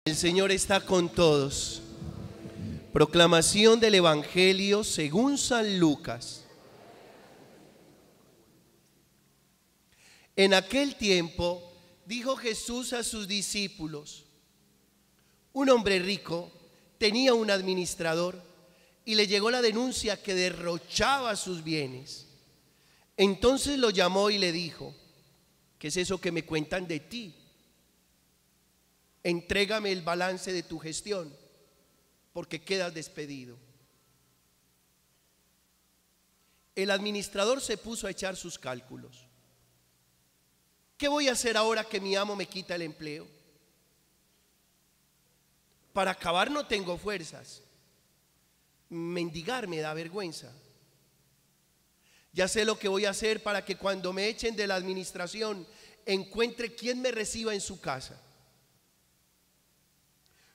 El Señor está con todos. Proclamación del Evangelio según San Lucas. En aquel tiempo dijo Jesús a sus discípulos: un hombre rico tenía un administrador y le llegó la denuncia que derrochaba sus bienes. Entonces lo llamó y le dijo: ¿qué es eso que me cuentan de ti? Entrégame el balance de tu gestión, porque quedas despedido. El administrador se puso a echar sus cálculos. ¿Qué voy a hacer ahora que mi amo me quita el empleo? Para acabar no tengo fuerzas. Mendigar me da vergüenza. Ya sé lo que voy a hacer para que cuando me echen de la administración encuentre quien me reciba en su casa.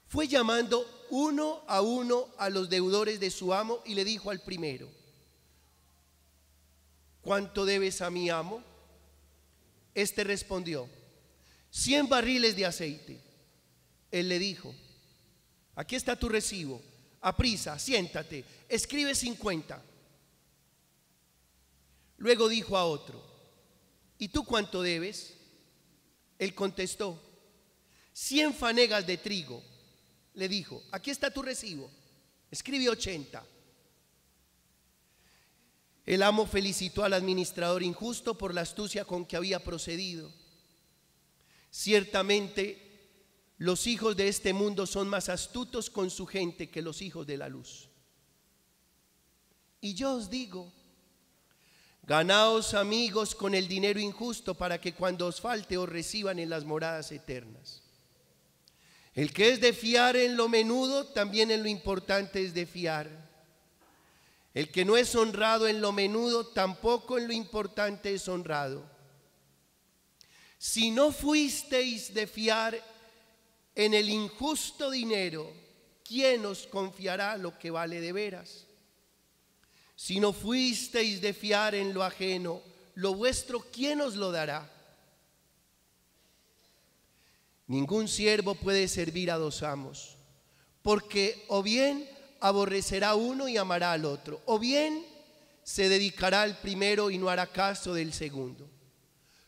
Fue llamando uno a los deudores de su amo y le dijo al primero: ¿cuánto debes a mi amo? Este respondió: 100 barriles de aceite. Él le dijo: aquí está tu recibo, aprisa, siéntate, escribe 50. Luego dijo a otro: ¿y tú cuánto debes? Él contestó: 100 fanegas de trigo. Le dijo: aquí está tu recibo, escribe 80. El amo felicitó al administrador injusto por la astucia con que había procedido. Ciertamente, los hijos de este mundo son más astutos con su gente que los hijos de la luz. Y yo os digo: ganaos amigos con el dinero injusto, para que cuando os falte os reciban en las moradas eternas. El que es de fiar en lo menudo, también en lo importante es de fiar. El que no es honrado en lo menudo, tampoco en lo importante es honrado. Si no fuisteis de fiar en el injusto dinero, ¿quién os confiará lo que vale de veras? Si no fuisteis de fiar en lo ajeno, lo vuestro, ¿quién os lo dará? Ningún siervo puede servir a dos amos, porque o bien aborrecerá uno y amará al otro, o bien se dedicará al primero y no hará caso del segundo.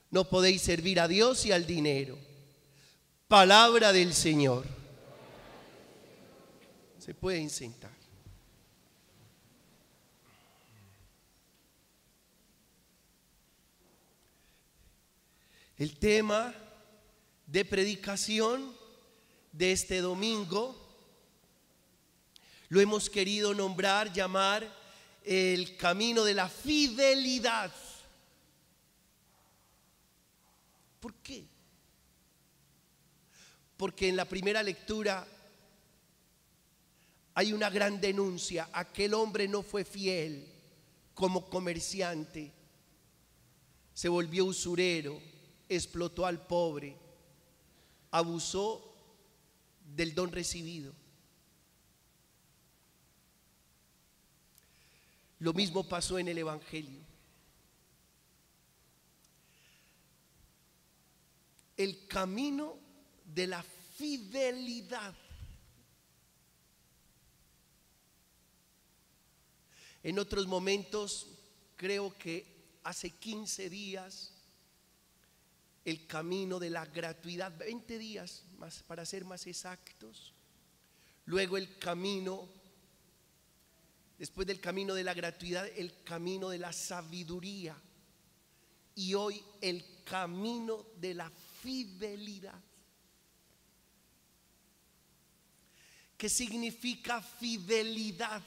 No podéis servir a Dios y al dinero. Palabra del Señor. Se pueden sentar. El tema de predicación de este domingo lo hemos querido llamar el camino de la fidelidad. ¿Por qué? Porque en la primera lectura hay una gran denuncia. Aquel hombre no fue fiel como comerciante, se volvió usurero, explotó al pobre, abusó del don recibido. Lo mismo pasó en el Evangelio. El camino de la fidelidad. En otros momentos, creo que hace 15 días, el camino de la gratuidad, 20 días más, para ser más exactos. Luego el camino, después del camino de la gratuidad, el camino de la sabiduría. Y hoy el camino de la fidelidad. ¿Qué significa fidelidad?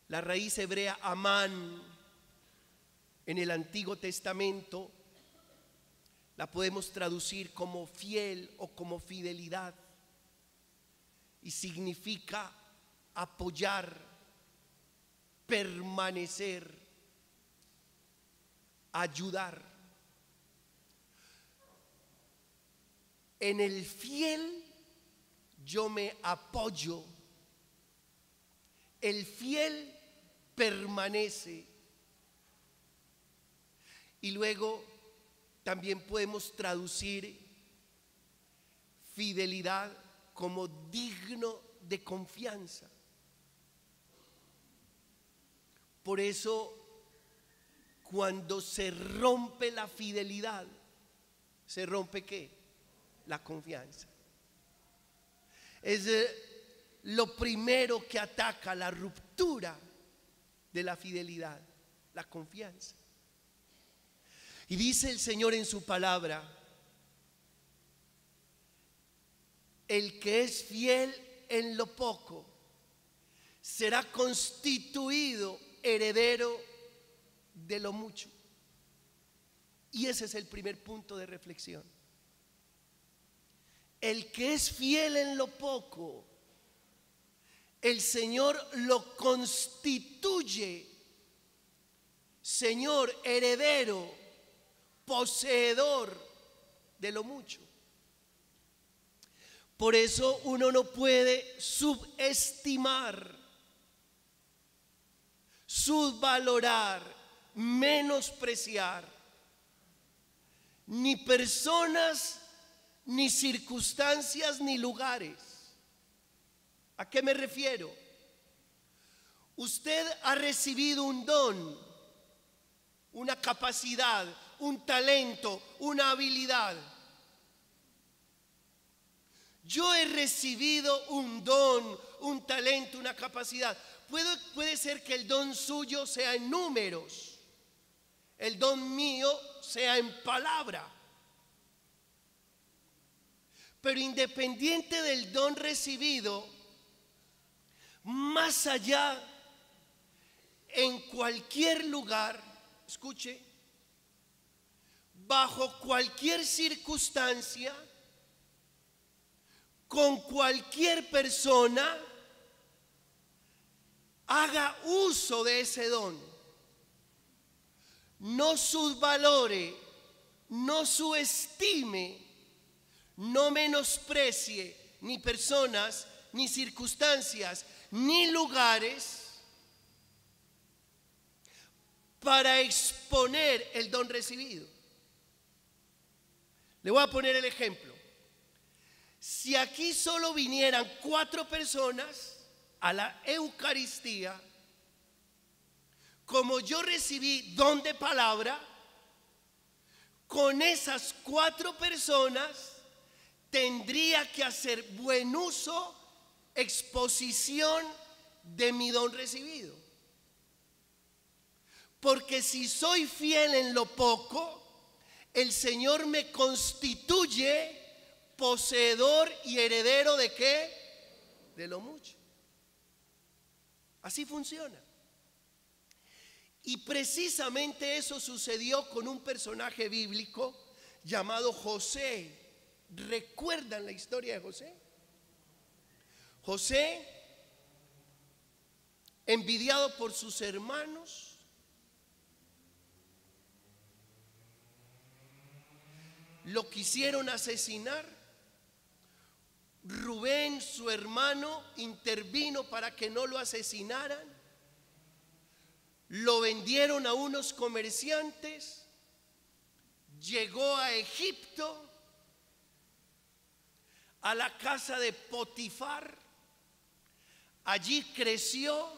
La raíz hebrea amán en el Antiguo Testamento la podemos traducir como fiel o como fidelidad, y significa apoyar, permanecer, ayudar. En el fiel yo me apoyo, el fiel permanece. Y luego también podemos traducir fidelidad como digno de confianza. Por eso, cuando se rompe la fidelidad, ¿se rompe qué? La confianza. Es lo primero que ataca la ruptura de la fidelidad, la confianza. Y dice el Señor en su palabra: el que es fiel en lo poco será constituido heredero de lo mucho. Y ese es el primer punto de reflexión. El que es fiel en lo poco, el Señor lo constituye Señor, heredero, poseedor de lo mucho. Por eso uno no puede subestimar, subvalorar, menospreciar ni personas, ni circunstancias, ni lugares. ¿A qué me refiero? Usted ha recibido un don, una capacidad, un talento, una habilidad. Yo he recibido un don, un talento, una capacidad. Puede ser que el don suyo sea en números, el don mío sea en palabra. Pero independiente del don recibido, más allá, en cualquier lugar, escuche, bajo cualquier circunstancia, con cualquier persona, haga uso de ese don. No subvalore, no subestime, no menosprecie ni personas, ni circunstancias, ni lugares para exponer el don recibido. Le voy a poner el ejemplo. Si aquí solo vinieran 4 personas a la Eucaristía, como yo recibí don de palabra, con esas 4 personas tendría que hacer buen uso, exposición de mi don recibido. Porque si soy fiel en lo poco, el Señor me constituye poseedor y heredero ¿de qué? De lo mucho. Así funciona. Y precisamente eso sucedió con un personaje bíblico llamado José. ¿Recuerdan la historia de José? José, envidiado por sus hermanos, lo quisieron asesinar. Rubén, su hermano, intervino para que no lo asesinaran. Lo vendieron a unos comerciantes. Llegó a Egipto, a la casa de Potifar. Allí creció.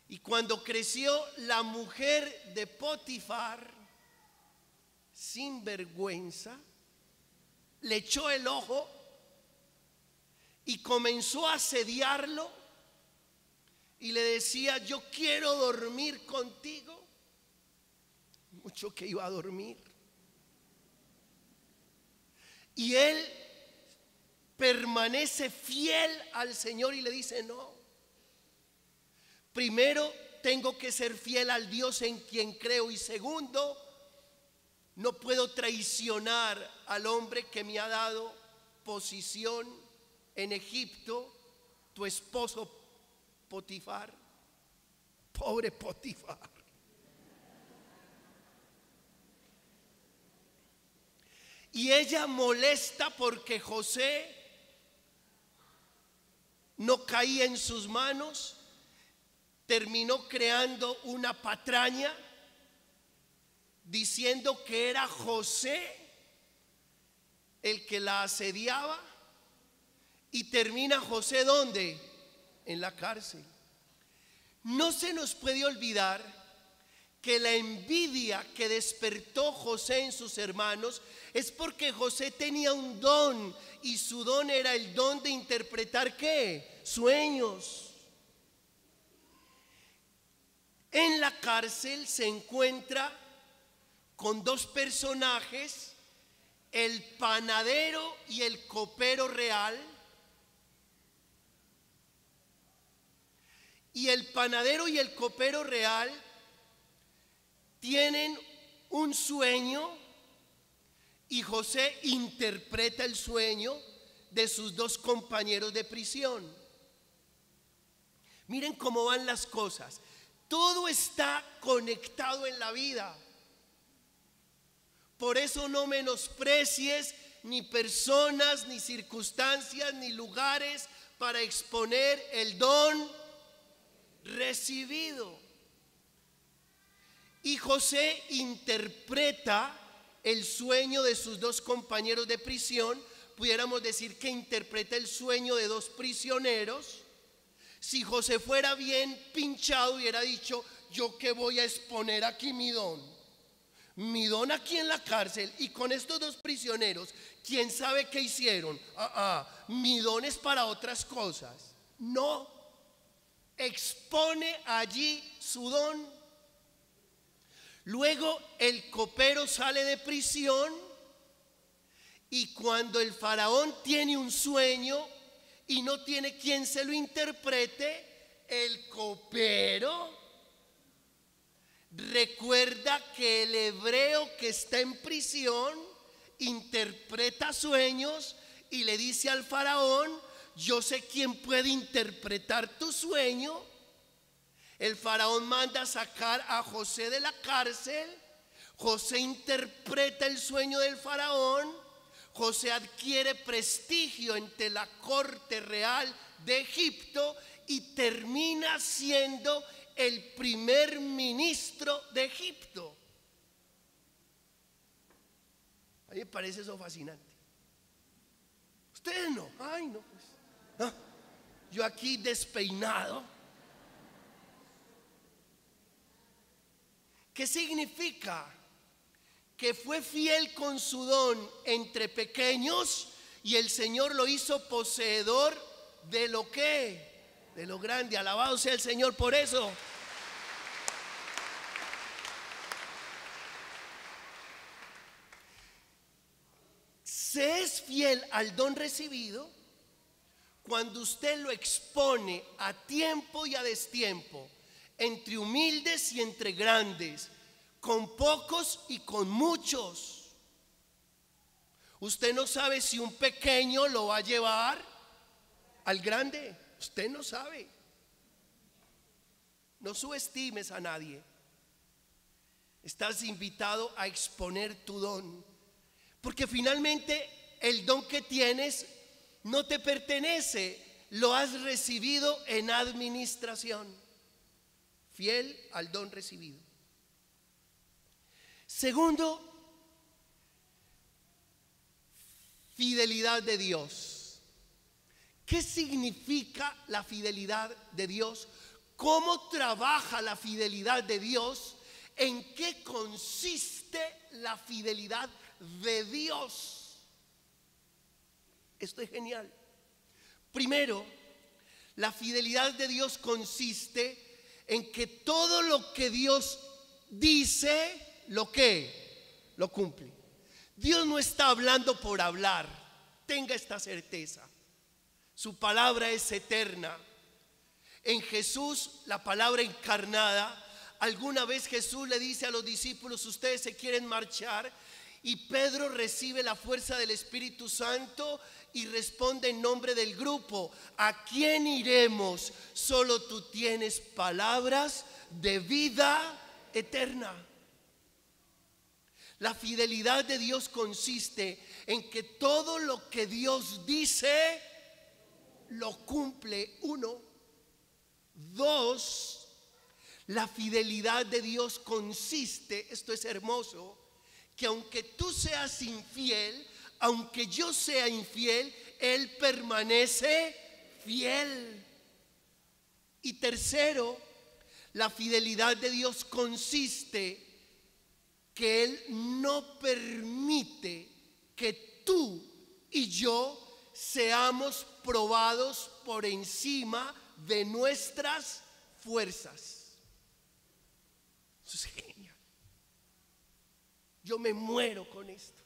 Y cuando creció, la mujer de Potifar, sin vergüenza, le echó el ojo y comenzó a asediarlo y le decía: yo quiero dormir contigo. Mucho que iba a dormir. Y él permanece fiel al Señor y le dice: no, primero tengo que ser fiel al Dios en quien creo, y segundo, no puedo traicionar al hombre que me ha dado posición en Egipto, tu esposo Potifar. Pobre Potifar. Y ella molesta porque José no caía en sus manos, terminó creando una patraña diciendo que era José el que la asediaba, y termina José ¿dónde? En la cárcel. No se nos puede olvidar que la envidia que despertó José en sus hermanos es porque José tenía un don, y su don era el don de interpretar ¿qué? Sueños. En la cárcel se encuentra con dos personajes, el panadero y el copero real. Y el panadero y el copero real tienen un sueño, y José interpreta el sueño de sus dos compañeros de prisión. Miren cómo van las cosas. Todo está conectado en la vida. Por eso no menosprecies ni personas, ni circunstancias, ni lugares para exponer el don recibido. Y José interpreta el sueño de sus dos compañeros de prisión. Pudiéramos decir que interpreta el sueño de dos prisioneros. Si José fuera bien pinchado, hubiera dicho: yo que voy a exponer aquí mi don aquí en la cárcel, y con estos dos prisioneros, quién sabe qué hicieron. Mi don es para otras cosas. No, expone allí su don. Luego el copero sale de prisión, y cuando el faraón tiene un sueño y no tiene quien se lo interprete, el copero recuerda que el hebreo que está en prisión interpreta sueños y le dice al faraón: yo sé quién puede interpretar tu sueño. El faraón manda a sacar a José de la cárcel. José interpreta el sueño del faraón. José adquiere prestigio ante la corte real de Egipto y termina siendo el primer ministro de Egipto. A mí me parece eso fascinante. Ustedes no. Ay, no, pues, no. Yo aquí despeinado. ¿Qué significa? Que fue fiel con su don entre pequeños, y el Señor lo hizo poseedor de lo que, de lo grande. Alabado sea el Señor por eso. Se es fiel al don recibido cuando usted lo expone a tiempo y a destiempo, entre humildes y entre grandes, con pocos y con muchos. Usted no sabe si un pequeño lo va a llevar al grande. Usted no sabe. No subestimes a nadie. Estás invitado a exponer tu don, porque finalmente el don que tienes no te pertenece, lo has recibido en administración. Fiel al don recibido. Segundo, fidelidad de Dios. ¿Qué significa la fidelidad de Dios? ¿Cómo trabaja la fidelidad de Dios? ¿En qué consiste la fidelidad de Dios? Esto es genial. Primero, la fidelidad de Dios consiste en que todo lo que Dios dice, lo cumple. Dios no está hablando por hablar. Tenga esta certeza. Su palabra es eterna. En Jesús, la palabra encarnada, alguna vez Jesús le dice a los discípulos: ustedes se quieren marchar, y Pedro recibe la fuerza del Espíritu Santo y responde en nombre del grupo: ¿a quién iremos? Solo tú tienes palabras de vida eterna. La fidelidad de Dios consiste en que todo lo que Dios dice lo cumple. Uno. Dos, la fidelidad de Dios consiste, esto es hermoso, que aunque tú seas infiel, aunque yo sea infiel, Él permanece fiel. Y tercero, la fidelidad de Dios consiste que Él no permite que tú y yo seamos probados por encima de nuestras fuerzas. Eso es genial. Yo me muero con esto.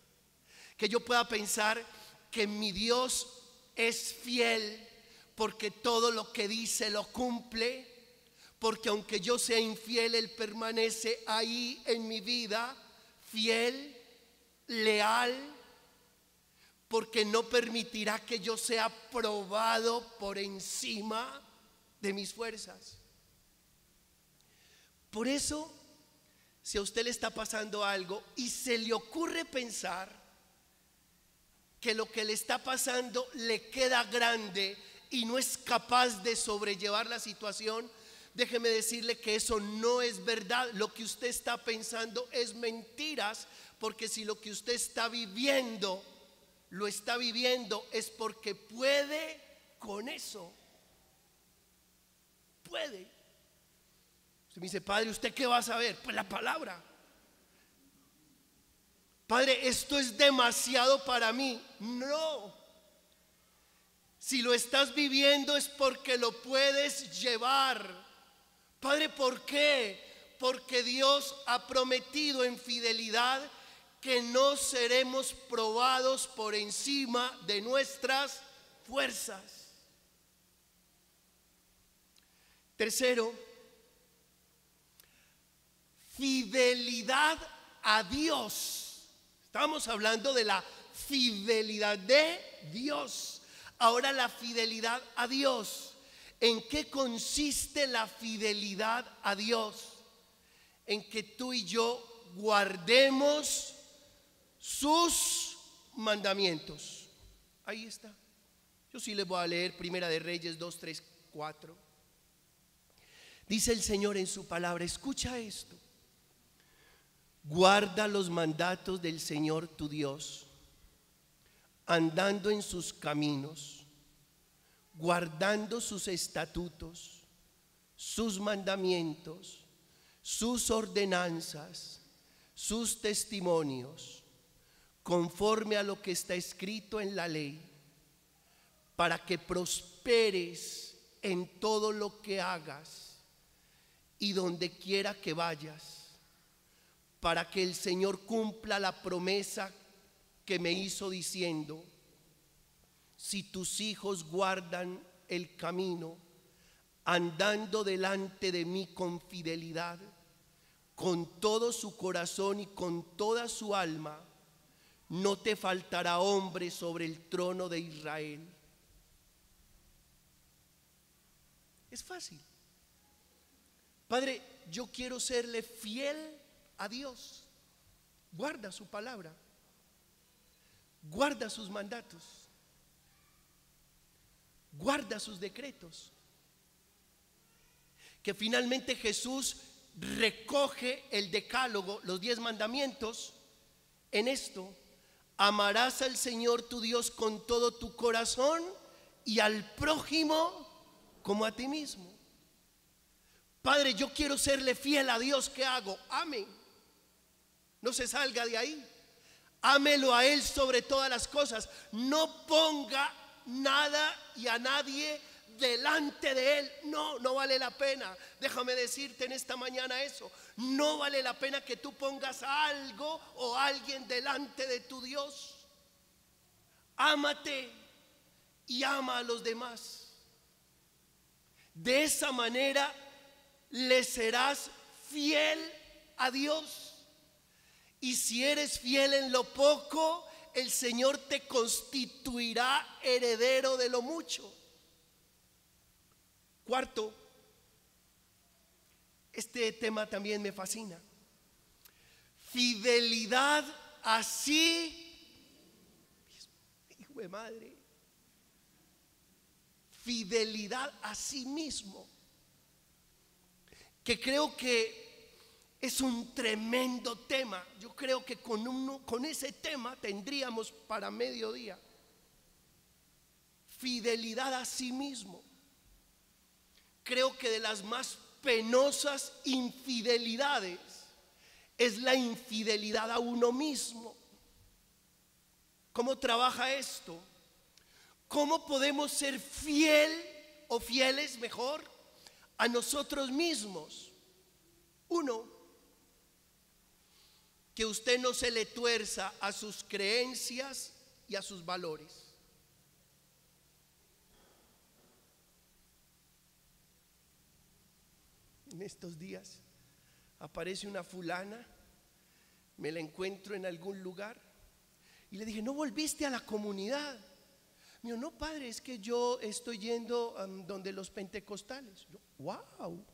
Que yo pueda pensar que mi Dios es fiel porque todo lo que dice lo cumple, porque aunque yo sea infiel, Él permanece ahí en mi vida, fiel, leal, porque no permitirá que yo sea probado por encima de mis fuerzas. Por eso, si a usted le está pasando algo y se le ocurre pensar que lo que le está pasando le queda grande y no es capaz de sobrellevar la situación, déjeme decirle que eso no es verdad. Lo que usted está pensando es mentiras, porque si lo que usted está viviendo, lo está viviendo es porque puede con eso. Puede. Usted me dice, padre, ¿usted qué va a saber? Pues la palabra. Padre, esto es demasiado para mí. No. Si lo estás viviendo es porque lo puedes llevar. Padre, ¿por qué? Porque Dios ha prometido en fidelidad que no seremos probados por encima de nuestras fuerzas. Tercero, fidelidad a Dios. Estamos hablando de la fidelidad de Dios. Ahora la fidelidad a Dios. ¿En qué consiste la fidelidad a Dios? En que tú y yo guardemos sus mandamientos. Ahí está. Yo sí les voy a leer Primera de Reyes 2, 3, 4. Dice el Señor en su palabra, escucha esto. Guarda los mandatos del Señor tu Dios, andando en sus caminos, guardando sus estatutos, sus mandamientos, sus ordenanzas, sus testimonios, conforme a lo que está escrito en la ley, para que prosperes en todo lo que hagas y donde quiera que vayas, para que el Señor cumpla la promesa que me hizo diciendo, si tus hijos guardan el camino, andando delante de mí con fidelidad, con todo su corazón y con toda su alma, no te faltará hombre sobre el trono de Israel. Es fácil. Padre, yo quiero serle fiel a Dios. Guarda su palabra. Guarda sus mandatos. Guarda sus decretos. Que finalmente Jesús recoge el decálogo, los 10 mandamientos, en esto: amarás al Señor tu Dios con todo tu corazón y al prójimo como a ti mismo. Padre, yo quiero serle fiel a Dios. ¿Qué hago? Ame. No se salga de ahí. Ámelo a Él sobre todas las cosas. No ponga nada y a nadie delante de Él. No, no vale la pena. Déjame decirte en esta mañana eso. No vale la pena que tú pongas algo o alguien delante de tu Dios. Ámate y ama a los demás. De esa manera le serás fiel a Dios. Y si eres fiel en lo poco, el Señor te constituirá heredero de lo mucho. Cuarto, este tema también me fascina. Fidelidad así, hijo de madre, fidelidad a sí mismo. Que creo que es un tremendo tema. Yo creo que con ese tema tendríamos para mediodía. Fidelidad a sí mismo. Creo que de las más penosas infidelidades es la infidelidad a uno mismo. ¿Cómo trabaja esto? ¿Cómo podemos ser fieles mejor, a nosotros mismos? Uno, que usted no se le tuerza a sus creencias y a sus valores. En estos días aparece una fulana, me la encuentro en algún lugar y le dije, ¿no volviste a la comunidad? Me dijo, no, padre, es que yo estoy yendo donde los pentecostales. Yo, wow.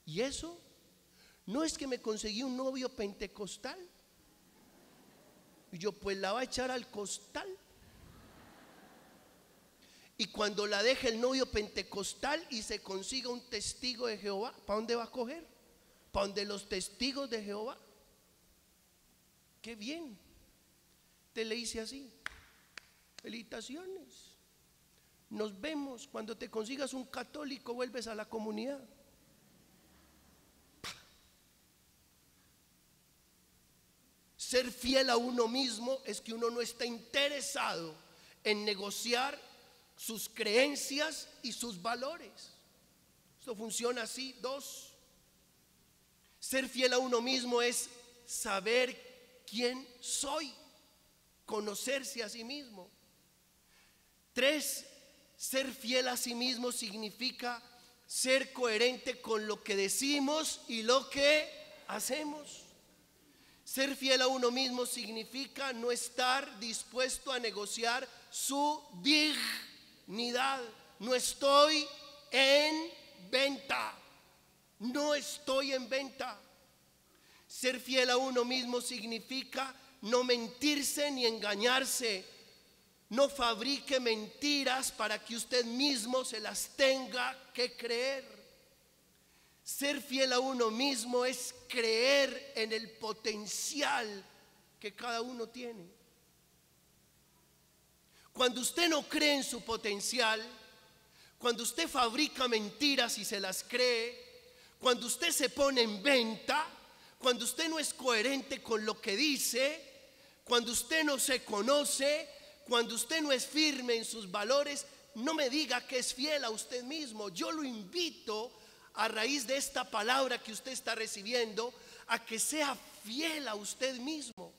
¿Y eso? ¿No es que me conseguí un novio pentecostal? Y yo, pues la va a echar al costal. Y cuando la deje el novio pentecostal y se consiga un testigo de Jehová, ¿para dónde va a coger? ¿Para donde los testigos de Jehová? Qué bien. Te le hice así. Felicitaciones. Nos vemos. Cuando te consigas un católico, vuelves a la comunidad. Ser fiel a uno mismo es que uno no está interesado en negociar sus creencias y sus valores. Esto funciona así. Dos, ser fiel a uno mismo es saber quién soy, conocerse a sí mismo. Tres, ser fiel a sí mismo significa ser coherente con lo que decimos y lo que hacemos. Ser fiel a uno mismo significa no estar dispuesto a negociar su dignidad. No estoy en venta. No estoy en venta. Ser fiel a uno mismo significa no mentirse ni engañarse. No fabrique mentiras para que usted mismo se las tenga que creer. Ser fiel a uno mismo es creer en el potencial que cada uno tiene. Cuando usted no cree en su potencial, cuando usted fabrica mentiras y se las cree, cuando usted se pone en venta, cuando usted no es coherente con lo que dice, cuando usted no se conoce, cuando usted no es firme en sus valores, no me diga que es fiel a usted mismo. Yo lo invito, a raíz de esta palabra que usted está recibiendo, a que sea fiel a usted mismo.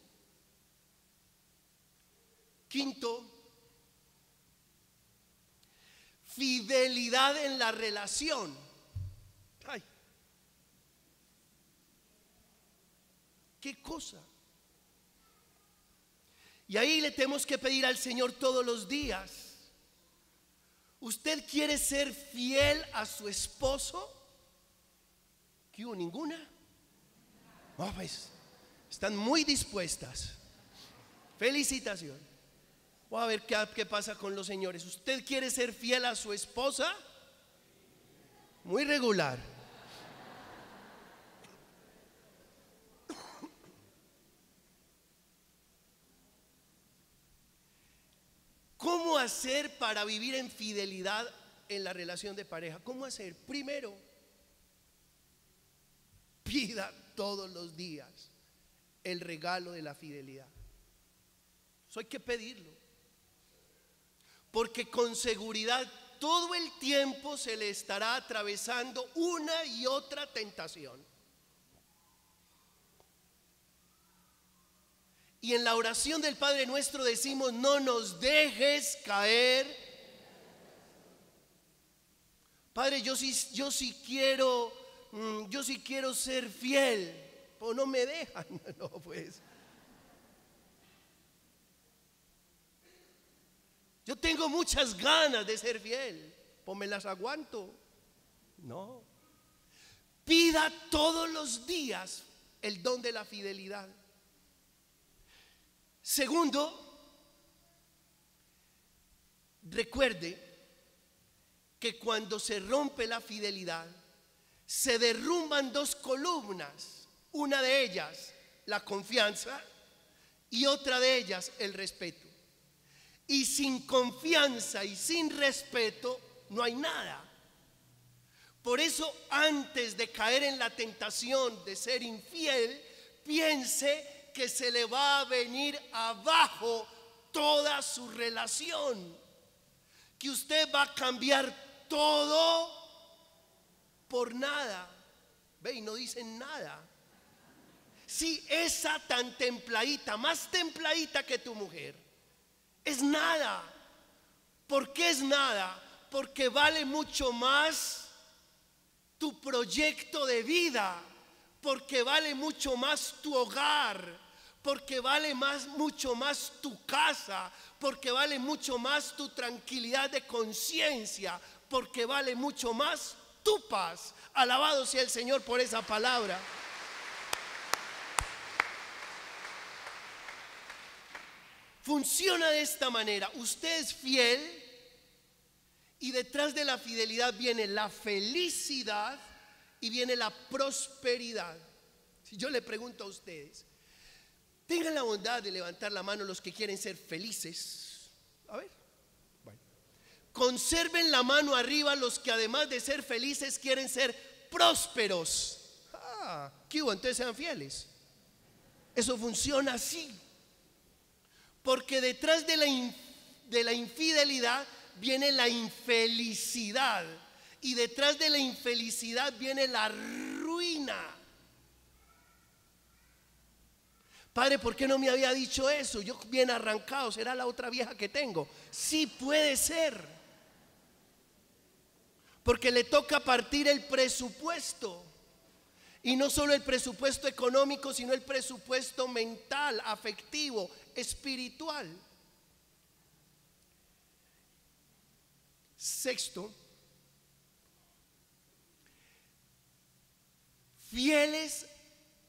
Quinto, fidelidad en la relación. Ay, qué cosa. Y ahí le tenemos que pedir al Señor todos los días. ¿Usted quiere ser fiel a su esposo? ¿Qué hubo? ¿Ninguna? Oh, pues, están muy dispuestas. Felicitaciones. Voy a ver qué pasa con los señores. ¿Usted quiere ser fiel a su esposa? Muy regular. ¿Cómo hacer para vivir en fidelidad en la relación de pareja? ¿Cómo hacer? Primero, pida todos los días el regalo de la fidelidad. Eso hay que pedirlo. Porque con seguridad todo el tiempo se le estará atravesando una y otra tentación. Y en la oración del Padre Nuestro decimos, no nos dejes caer. Padre, yo sí quiero ser fiel, pero no me dejan. No, pues. Yo tengo muchas ganas de ser fiel, pues me las aguanto. No. Pida todos los días el don de la fidelidad. Segundo, recuerde que cuando se rompe la fidelidad, se derrumban dos columnas, una de ellas la confianza y otra de ellas el respeto. Y sin confianza y sin respeto no hay nada. Por eso, antes de caer en la tentación de ser infiel, piense que se le va a venir abajo toda su relación, que usted va a cambiar todo por nada. Ve, y no dicen nada. Si esa tan templadita, más templadita que tu mujer, es nada. ¿Por qué es nada? Porque vale mucho más tu proyecto de vida, porque vale mucho más tu hogar, porque vale mucho más tu casa, porque vale mucho más tu tranquilidad de conciencia, porque vale mucho más tu paz. Alabado sea el Señor por esa palabra. Funciona de esta manera: usted es fiel y detrás de la fidelidad viene la felicidad y viene la prosperidad. Si yo le pregunto a ustedes, tengan la bondad de levantar la mano los que quieren ser felices. A ver, bueno. Conserven la mano arriba los que además de ser felices quieren ser prósperos. ¿Qué hubo? Entonces sean fieles. Eso funciona así. Porque detrás de la infidelidad viene la infelicidad. Y detrás de la infelicidad viene la ruina. Padre, ¿por qué no me había dicho eso? Yo bien arrancado, será la otra vieja que tengo. Sí puede ser. Porque le toca partir el presupuesto. Y no solo el presupuesto económico, sino el presupuesto mental, afectivo, espiritual. Sexto, fieles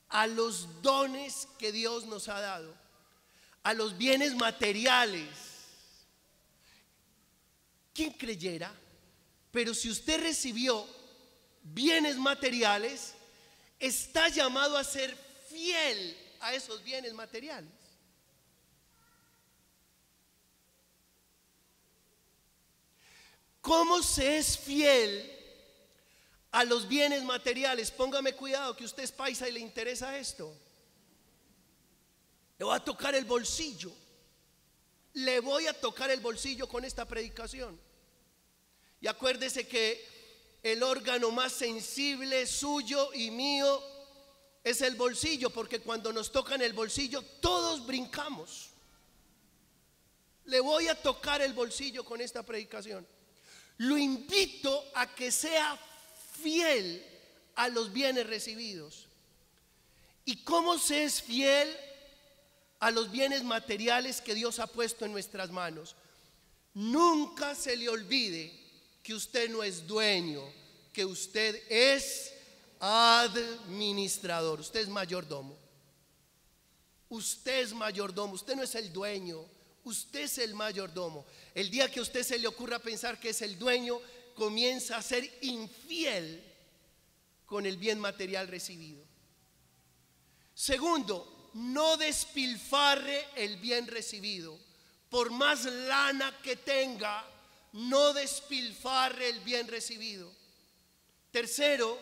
a los dones que Dios nos ha dado, a los bienes materiales. ¿Quién creyera? Pero si usted recibió bienes materiales, está llamado a ser fiel a esos bienes materiales. ¿Cómo se es fiel a los bienes materiales? Póngame cuidado que usted es paisa y le interesa esto. Le voy a tocar el bolsillo. Le voy a tocar el bolsillo con esta predicación. Y acuérdese que el órgano más sensible suyo y mío es el bolsillo, porque cuando nos tocan el bolsillo todos brincamos. Le voy a tocar el bolsillo con esta predicación. Lo invito a que sea fiel a los bienes recibidos. ¿Y cómo se es fiel a los bienes materiales que Dios ha puesto en nuestras manos? Nunca se le olvide que usted no es dueño, que usted es administrador. Usted es mayordomo. Usted es mayordomo. Usted no es el dueño. Usted es el mayordomo. El día que a usted se le ocurra pensar que es el dueño, comienza a ser infiel con el bien material recibido. Segundo, no despilfarre el bien recibido. Por más lana que tenga, no despilfarre el bien recibido. Tercero,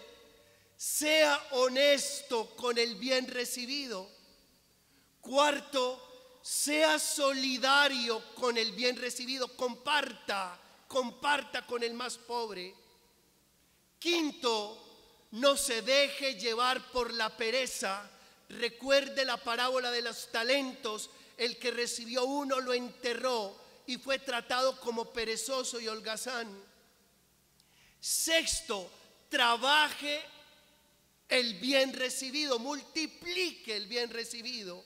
sea honesto con el bien recibido. Cuarto, sea solidario con el bien recibido. Comparta con el más pobre. Quinto, no se deje llevar por la pereza. Recuerde la parábola de los talentos. El que recibió uno lo enterró y fue tratado como perezoso y holgazán. Sexto, trabaje el bien recibido, multiplique el bien recibido.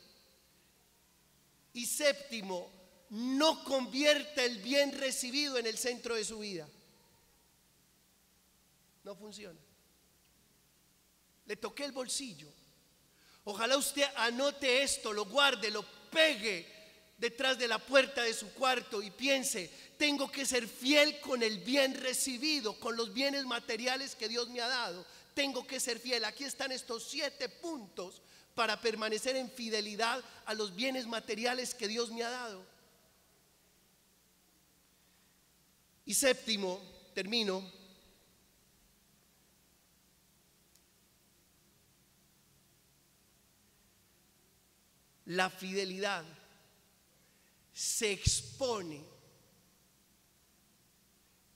Y séptimo, no convierta el bien recibido en el centro de su vida. No funciona. Le toqué el bolsillo. Ojalá usted anote esto, lo guarde, lo pegue detrás de la puerta de su cuarto y piense: tengo que ser fiel con el bien recibido, con los bienes materiales que Dios me ha dado. tengo que ser fiel. Aquí están estos 7 puntos para permanecer en fidelidad a los bienes materiales que Dios me ha dado. Y séptimo, termino. La fidelidad se expone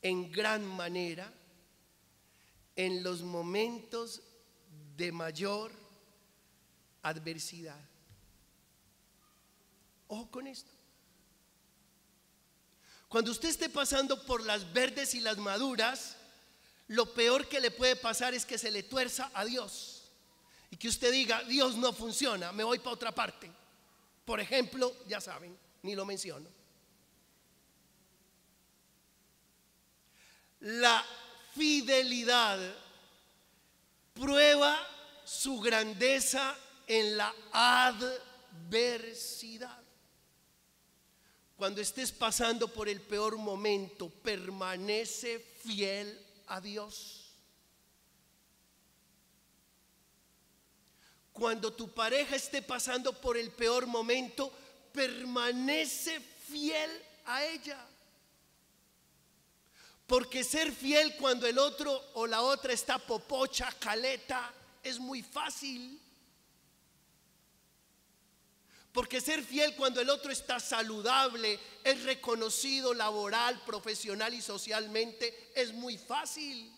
en gran manera en los momentos de mayor adversidad. Ojo con esto. Cuando usted esté pasando por las verdes y las maduras, lo peor que le puede pasar es que se le tuerza a Dios y que usted diga: Dios no funciona, me voy para otra parte. Por ejemplo, ya saben, ni lo menciono. La fidelidad prueba su grandeza en la adversidad. Cuando estés pasando por el peor momento, permanece fiel a Dios. Cuando tu pareja esté pasando por el peor momento, permanece fiel a ella. Porque ser fiel cuando el otro o la otra está popocha, caleta, es muy fácil. Porque ser fiel cuando el otro está saludable, es reconocido laboral, profesional y socialmente, es muy fácil.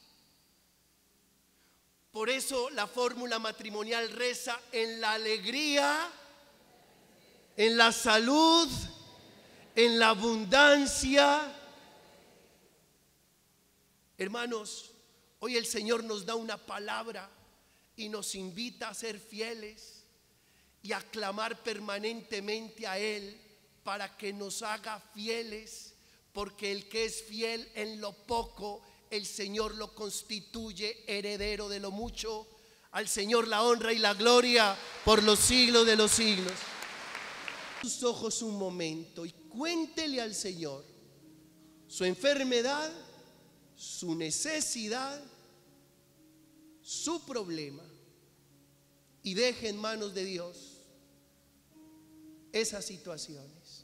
Por eso la fórmula matrimonial reza: en la alegría, en la salud, en la abundancia. Hermanos, hoy el Señor nos da una palabra y nos invita a ser fieles y a clamar permanentemente a Él para que nos haga fieles, porque el que es fiel en lo poco, el Señor lo constituye heredero de lo mucho. Al Señor la honra y la gloria por los siglos de los siglos. Sus ojos un momento y cuéntele al Señor su enfermedad, su necesidad, su problema, y deje en manos de Dios esas situaciones.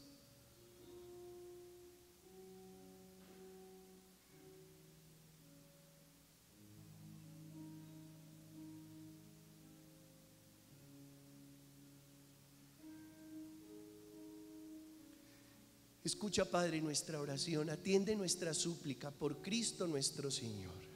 Escucha, Padre, nuestra oración, atiende nuestra súplica por Cristo nuestro Señor.